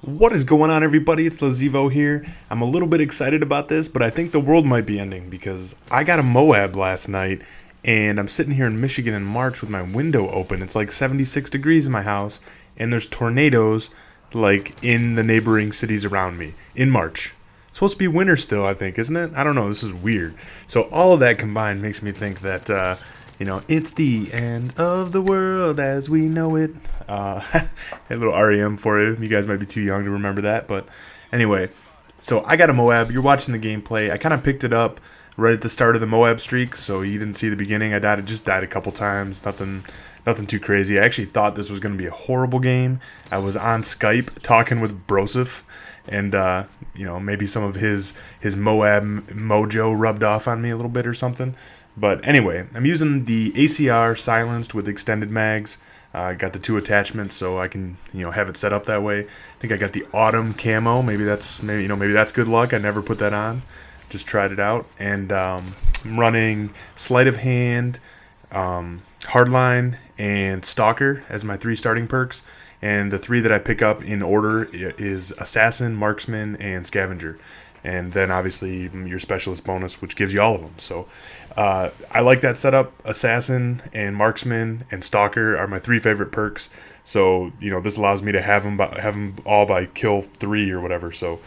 What is going on, everybody? It's Lazivo here. I'm a little bit excited about this, but I think the world might be ending because I got a MOAB last night, and I'm sitting here in Michigan in March with my window open. It's like 76 degrees in my house, and there's tornadoes like in the neighboring cities around me in March. It's supposed to be winter still, I think, isn't it? I don't know. This is weird. So all of that combined makes me think that it's the end of the world as we know it. A little REM for you. You guys might be too young to remember that, but anyway. So I got a MOAB. You're watching the gameplay. I kind of picked it up right at the start of the MOAB streak, so you didn't see the beginning. Just died a couple times. Nothing too crazy. I actually thought this was going to be a horrible game. I was on Skype talking with Broseph, and maybe some of his MOAB mojo rubbed off on me a little bit or something. But anyway, I'm using the ACR silenced with extended mags. I got the two attachments, so I can have it set up that way. I think I got the autumn camo. Maybe that's good luck. I never put that on. Just tried it out, and I'm running sleight of hand, hardline, and stalker as my 3 starting perks. And the 3 that I pick up in order is assassin, marksman, and scavenger. And then obviously your specialist bonus, which gives you all of them. So I like that setup. Assassin and marksman and stalker are my 3 favorite perks. So this allows me to have them all by kill 3 or whatever. So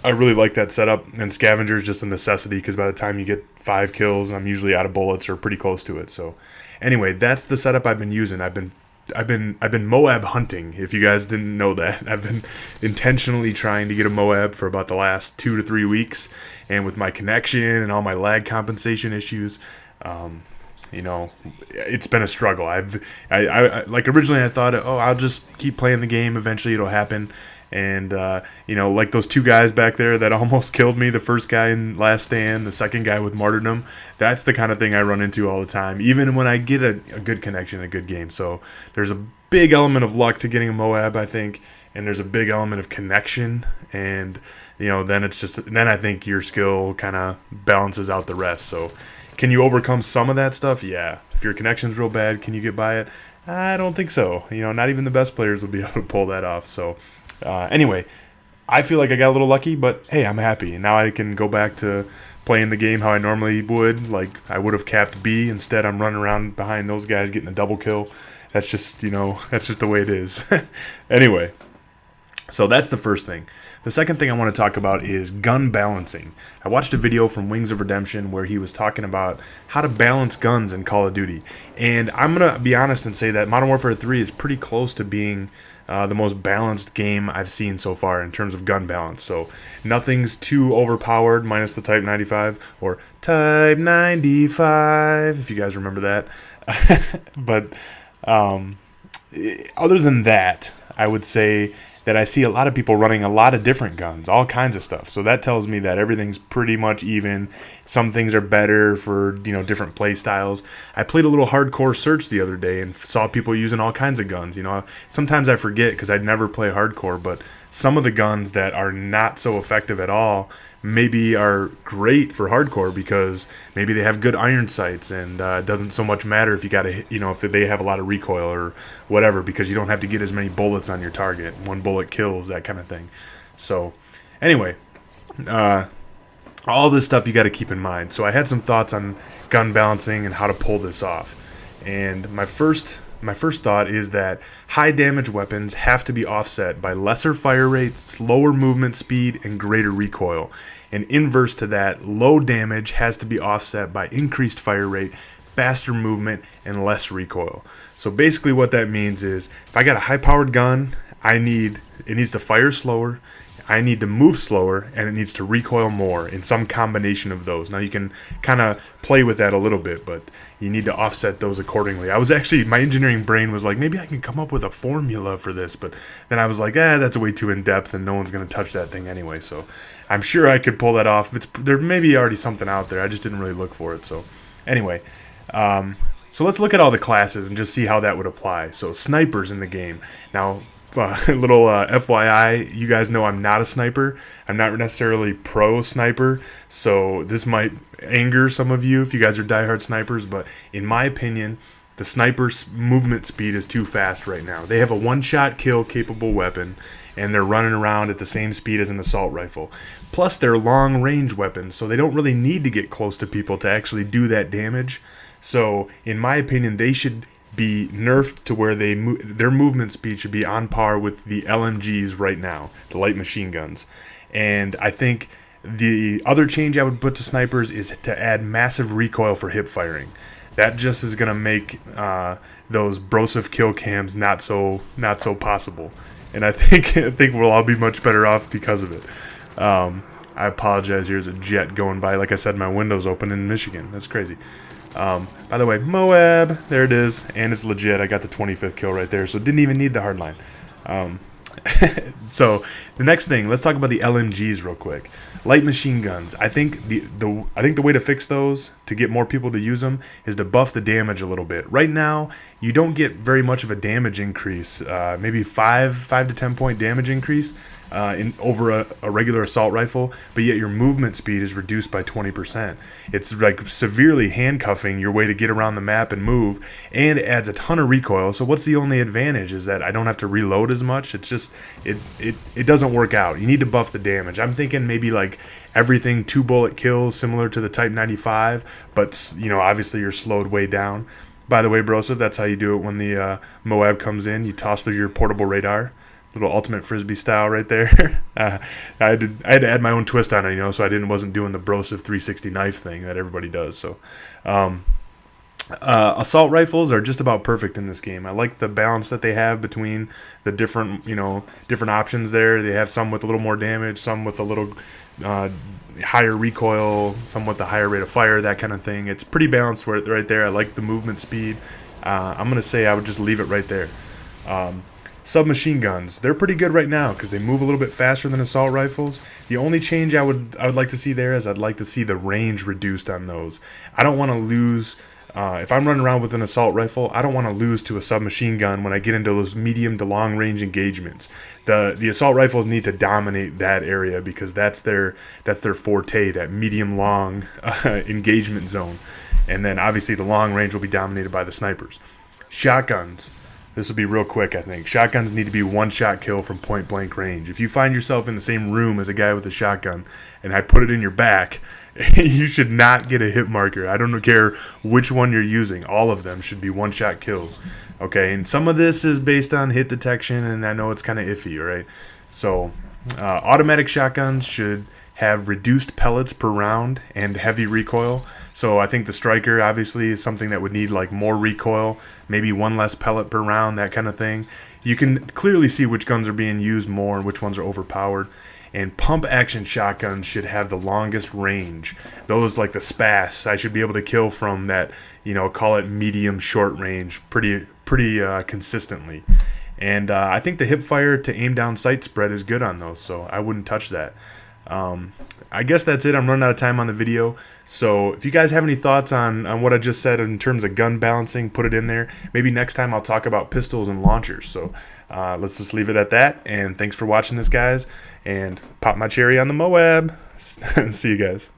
I really like that setup. And scavenger is just a necessity because by the time you get 5 kills, I'm usually out of bullets or pretty close to it. So anyway, that's the setup I've been using. I've been MOAB hunting. If you guys didn't know that, I've been intentionally trying to get a MOAB for about the last 2 to 3 weeks, and with my connection and all my lag compensation issues, it's been a struggle. I like originally I thought, I'll just keep playing the game. Eventually it'll happen. And, like those 2 guys back there that almost killed me, the first guy in Last Stand, the second guy with Martyrdom, that's the kind of thing I run into all the time, even when I get a good connection, a good game. So there's a big element of luck to getting a MOAB, I think, and there's a big element of connection, and, then I think your skill kind of balances out the rest. So can you overcome some of that stuff? Yeah. If your connection's real bad, can you get by it? I don't think so. Not even the best players will be able to pull that off. So anyway, I feel like I got a little lucky, but hey, I'm happy. Now I can go back to playing the game how I normally would. Like I would have capped B. Instead, I'm running around behind those guys getting a double kill. That's just, that's just the way it is. Anyway, so that's the first thing. The second thing I want to talk about is gun balancing. I watched a video from Wings of Redemption where he was talking about how to balance guns in Call of Duty. And I'm going to be honest and say that Modern Warfare 3 is pretty close to being the most balanced game I've seen so far in terms of gun balance. So nothing's too overpowered, minus the Type 95 or Type 95, if you guys remember that. But other than that, I would say that I see a lot of people running a lot of different guns, all kinds of stuff. So that tells me that everything's pretty much even. Some things are better for, different play styles. I played a little hardcore search the other day and saw people using all kinds of guns. Sometimes I forget because I'd never play hardcore, but some of the guns that are not so effective at all maybe are great for hardcore because maybe they have good iron sights, and it doesn't so much matter if you got to, if they have a lot of recoil or whatever, because you don't have to get as many bullets on your target. 1 bullet kills, that kind of thing. So anyway, all this stuff you got to keep in mind. So I had some thoughts on gun balancing and how to pull this off. And my first thought is that high damage weapons have to be offset by lesser fire rate, slower movement speed, and greater recoil. And inverse to that, low damage has to be offset by increased fire rate, faster movement, and less recoil. So basically what that means is if I got a high-powered gun, it needs to fire slower, I need to move slower, and it needs to recoil more in some combination of those. Now you can kind of play with that a little bit, but you need to offset those accordingly. My engineering brain was like, maybe I can come up with a formula for this, but then I was like, that's way too in-depth, and no one's going to touch that thing anyway. So I'm sure I could pull that off. There may be already something out there. I just didn't really look for it. So anyway, so let's look at all the classes and just see how that would apply. So snipers in the game. Now, little FYI, you guys know I'm not a sniper. I'm not necessarily pro sniper, so this might anger some of you if you guys are diehard snipers, but in my opinion, the sniper's movement speed is too fast right now. They have a one-shot kill capable weapon, and they're running around at the same speed as an assault rifle. Plus, they're long-range weapons, so they don't really need to get close to people to actually do that damage. So, in my opinion, they should be nerfed to where their movement speed should be on par with the LMGs right now, the light machine guns. And I think the other change I would put to snipers is to add massive recoil for hip firing. That just is going to make those brosive kill cams not so possible. And I think we'll all be much better off because of it. I apologize. Here's a jet going by. Like I said, my window's open in Michigan. That's crazy. By the way, MOAB, there it is, and it's legit. I got the 25th kill right there, so didn't even need the hardline. So the next thing, let's talk about the LMGs real quick. Light machine guns. I think the way to fix those to get more people to use them is to buff the damage a little bit. Right now, you don't get very much of a damage increase, maybe 5 to 10 point damage increase over a regular assault rifle, but yet your movement speed is reduced by 20%. It's like severely handcuffing your way to get around the map and move, and it adds a ton of recoil. So what's the only advantage is that I don't have to reload as much. It's just it doesn't work out. You need to buff the damage. I'm thinking maybe like everything 2-bullet kills, similar to the Type 95, but obviously you're slowed way down. By the way, brosif, that's how you do it when the MOAB comes in. You toss through your portable radar. Little ultimate frisbee style right there. I had to add my own twist on it, so I wasn't doing the brosif 360 knife thing that everybody does. So assault rifles are just about perfect in this game. I like the balance that they have between the different options there. They have some with a little more damage, some with a little higher recoil, some with a higher rate of fire, that kind of thing. It's pretty balanced right there. I like the movement speed. I'm gonna say I would just leave it right there. Submachine guns, they're pretty good right now because they move a little bit faster than assault rifles. The only change I would like to see there is I'd like to see the range reduced on those. I don't want to lose, if I'm running around with an assault rifle, I don't want to lose to a submachine gun when I get into those medium to long range engagements. The assault rifles need to dominate that area because that's their forte, that medium long engagement zone. And then obviously the long range will be dominated by the snipers. Shotguns. This will be real quick, I think. Shotguns need to be one-shot kill from point-blank range. If you find yourself in the same room as a guy with a shotgun and I put it in your back, you should not get a hit marker. I don't care which one you're using. All of them should be one-shot kills. Okay, and some of this is based on hit detection, and I know it's kind of iffy, right? So automatic shotguns should have reduced pellets per round and heavy recoil. So I think the striker obviously is something that would need like more recoil, maybe one less pellet per round, that kind of thing. You can clearly see which guns are being used more and which ones are overpowered. And pump action shotguns should have the longest range. Those like the SPAS, I should be able to kill from that, call it medium short range pretty consistently. And I think the hip fire to aim down sight spread is good on those, so I wouldn't touch that. I guess that's it. I'm running out of time on the video. So if you guys have any thoughts on what I just said in terms of gun balancing, put it in there. Maybe next time I'll talk about pistols and launchers. So let's just leave it at that. And thanks for watching this, guys. And pop my cherry on the MOAB. See you guys.